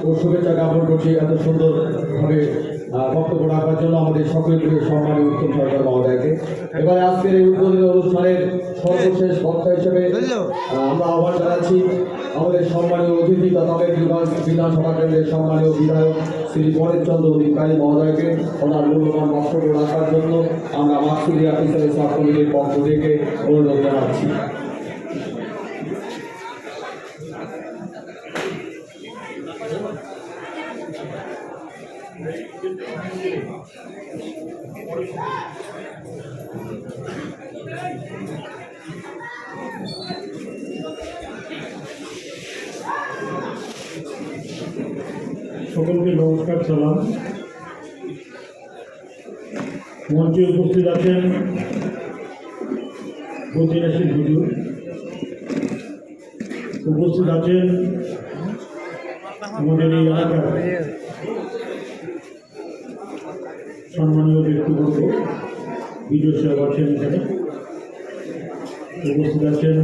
ও শুভেচ্ছা জ্ঞাপন করছি এত সুন্দরভাবে বক্তব্য রাখার জন্য আমাদের সকলকে সম্মানীয় উত্তম সরকার মহোদয়কে। এবারে আজকের এই উদ্বোধনী অনুষ্ঠানের সর্বশেষ বক্তা হিসেবে আমরা আহ্বান জানাচ্ছি আমাদের সম্মানীয় অতিথি তথা বিধানসভা কেন্দ্রের সম্মানীয় বিধায়ক শ্রী পরেশ চন্দ্র অধিকারী মহোদয়কে ওনার মূল্যবান বক্তব্য রাখার জন্য আমরা মাকসুদি অফিসার সাব কমিটির পক্ষ থেকে অনুরোধ জানাচ্ছি। সকলকে নমস্কার, সালাম। মঞ্চে উপস্থিত আছেন প্রতিনাশী হুজুর, উপস্থিত আছেন আমাদের এই এলাকার সম্মানীয় ব্যক্তিবর্গ, বিজয় সাহেব আছেন এখানে, উপস্থিত আছেন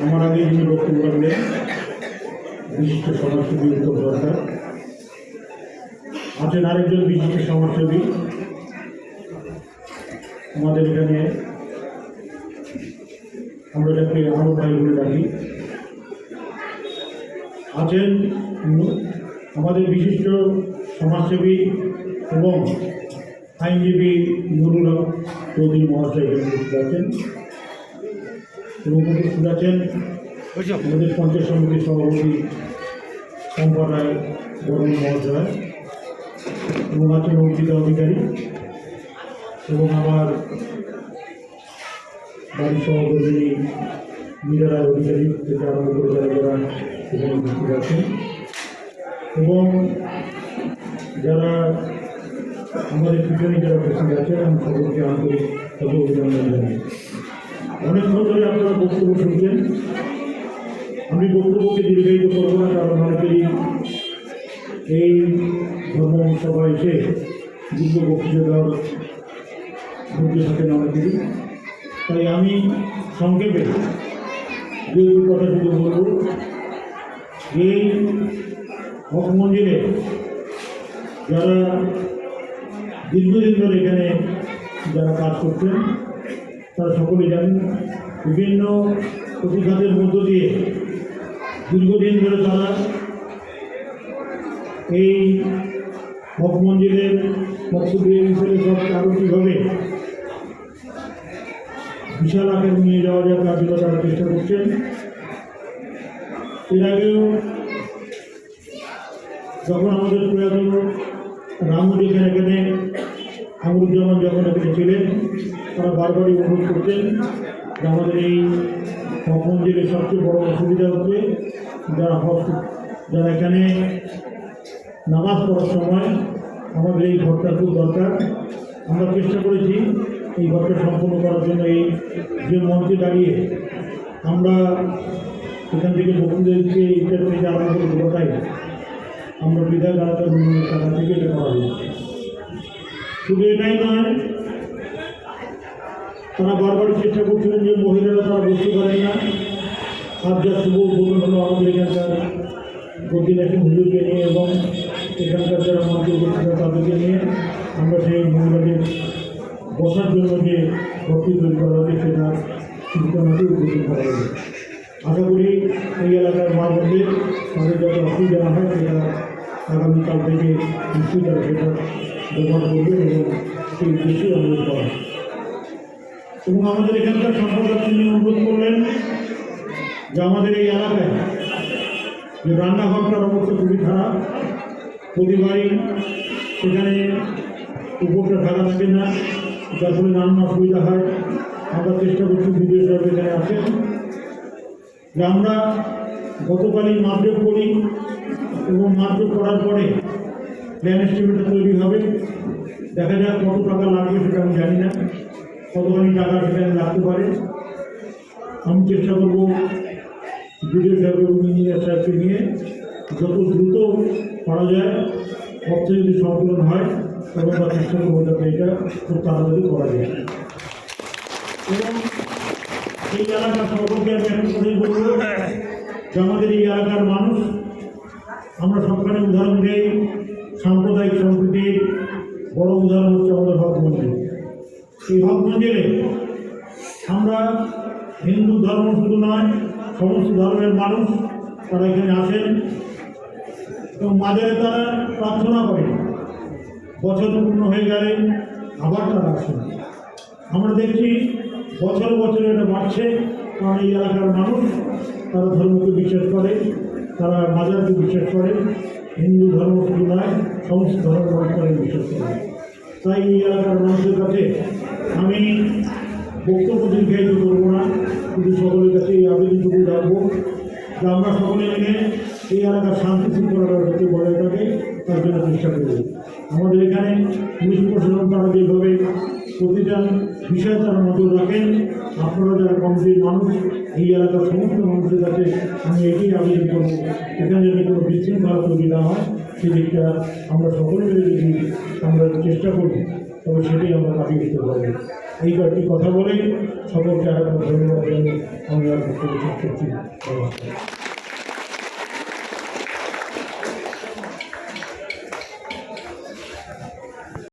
আমার আগে যিনি বক্তব্য রাখলেন বিশিষ্ট সমাজসেবী উত্তম সরকার, আছেন আরেকজন বিশিষ্ট সমাজসেবী আমাদের এখানে, আমরা যাকে আরো ভাই বলে ডাকি, আছেন আমাদের বিশিষ্ট সমাজসেবী এবং আইনজীবী নুরুল হক চৌধুরী মহাশয় এখানে উপস্থিত আছেন, এবং উপস্থিত আছেন আমাদের পঞ্চায়েত সমিতির সভাপতি শম্পা রায় বর্মন মহাশয়, এবং আছেন অঙ্কিতা অধিকারী এবং আমার বাড়ির সহকর্মী মীরা রায় অধিকারী থেকে আরম্ভ করে যারা এখানে উপস্থিত আছেন, এবং যারা আমাদের পিছনে যারা উপস্থিত আছেন আমি সকলকে আন্তরিক অভিনন্দন জানাই। অনেকক্ষণ ধরে আপনারা বক্তব্য শুনছেন, আমি বক্তব্যকে দীর্ঘায়িত করবো না, কারণ অনেকেই এই ধর্ম সভায় এসে দীর্ঘ বক্তৃতা দেওয়ার ধৈর্য থাকেন অনেকেরই, তাই আমি সংক্ষেপে দুই কথা শুধু বলব। এই হক মন্দিরে যারা দীর্ঘদিন ধরে এখানে যারা কাজ করছেন তারা সকলেই জানেন, বিভিন্ন প্রতিঘাতের মধ্য দিয়ে দীর্ঘদিন ধরে তারা এই হক মন্দিরের মকসুদের হিসেবে সব আরও কীভাবে বিশাল আকার নিয়ে যাওয়া যায় তার জন্য তারা চেষ্টা করছেন। এর আগেও যখন আমাদের প্রয়াত রামু যেখানে এখানে আমরুজ্জামান যখন এখানে ছিলেন, তারা বারবারই অনুরোধ করতেন যে আমাদের এই হক মন্দিরের সবচেয়ে বড় অসুবিধা হচ্ছে যারা এখানে নামাজ পড়ার সময় আমাদের এই ঘরটা খুব দরকার। আমরা চেষ্টা করেছি এই ঘরটা সম্পূর্ণ করার জন্য। এই যে মঞ্চে দাঁড়িয়ে আমরা এখান থেকে বক্তৃতা দিচ্ছি, এইটার থেকে আমাদের গোটাই আমরা বিধায়ক আলাদা টাকা থেকে এটা করা হয়েছে। শুধু এটাই নয়, তারা বারবারই চেষ্টা করছিলেন যে মহিলারা তারা বসতে পারেন না। আজ যা শুভ উদ্বোধন হলো আমাদের এখানকার প্রতিনাশী হুজুরকে নিয়ে এবং এখানকার যারা মঞ্চে উপস্থিত তাদেরকে নিয়ে আমরা সেই মহিলাদের বসার জন্য যে ভর্তি তৈরি করা হয়েছে সেটা ঠিকঠাকভাবে উদ্বোধন করা হবে। আশা করি এই এলাকার মা বোনদের তাদের যত অসুবিধা না হয় সেটা আগামীকাল থেকে নিশ্চয়ই তারা সেটা ব্যবহার করবে এবং সেই উদ্দেশ্যে অনুরোধ করা। এবং আমাদের এখানকার সম্পাদক তিনি অনুরোধ করলেন যে আমাদের এই এলাকায় যে রান্নাঘরটার অবস্থা খুবই খারাপ, প্রতিবারই সেখানে উপরটা ঢাকা থাকে না, যার ফলে নানান অসুবিধা হয়। আমরা চেষ্টা করছি বিদেশ সাহেব এখানে আসেন যে আমরা গতকালই মাপজোক করি এবং মাপজোক করার পরে প্ল্যান এস্টিমেটটা তৈরি হবে। দেখা যাক কত টাকা লাগবে সেটা আমি জানি না, কতখানি টাকা সেখানে লাগতে পারে। আমি চেষ্টা করব বিডিও সাহেব এবং ইঞ্জিনিয়ার সাহেবকে নিয়ে যত দ্রুত করা যায়, অর্থ যদি সংকলন হয় তবে আমরা চেষ্টা করবো যাতে এটা খুব তাড়াতাড়ি করা যায়। এবং এই এলাকার সকলকে আমি এখন কথাই বলব যে আমাদের এই এলাকার মানুষ আমরা সবখানে উদাহরণ দিই। সাম্প্রদায়িক সম্প্রীতির বড় উদাহরণ হচ্ছে আমাদের হক মন্দির। এই হক মন্দিরে আমরা হিন্দু ধর্ম শুধু নয়, সমস্ত ধর্মের মানুষ তারা এখানে আসেন এবং মাঝারে তারা প্রার্থনা করেন। বছর পূর্ণ হয়ে গেলে আবার তারা আসেন। আমরা দেখছি বছর বছর এটা বাড়ছে, কারণ এই এলাকার মানুষ তারা ধর্মকে বিশ্বাস করে, তারা মাজারকে বিশ্বাস করে। হিন্দু ধর্ম শুধু নয়, সমস্ত ধর্ম মানুষ বিশ্বাস করে। তাই এই এলাকার মানুষের কাছে আমি বক্তব্য দীর্ঘায়িত করবো না, কিন্তু সকলের কাছে এই আবেদনটুকু রাখবো যে আমরা সকলে মিলে এই এলাকার শান্তি শৃঙ্খলাটা যাতে বজায় থাকে তার জন্য চেষ্টা করব। আমাদের এখানে পুলিশ প্রশাসন তারা যেভাবে প্রতিটা বিষয়ে তারা নজর রাখেন, আপনারা যারা কমিটির মানুষ এই এলাকার সমস্ত মানুষের কাছে আমি এটাই আবেদন করবো, এখানে যদি কোনো বিশৃঙ্খলা তৈরি না হয় সেদিকটা আমরা সকলে মিলে যদি আমরা চেষ্টা করি তবে সেটাই আমরা কাটিয়ে দিতে পারবো। এই কয়েকটি কথা বলে সকলকে আরেকবার ধন্যবাদ জানিয়ে আমি আর বক্তব্য শেষ করছি।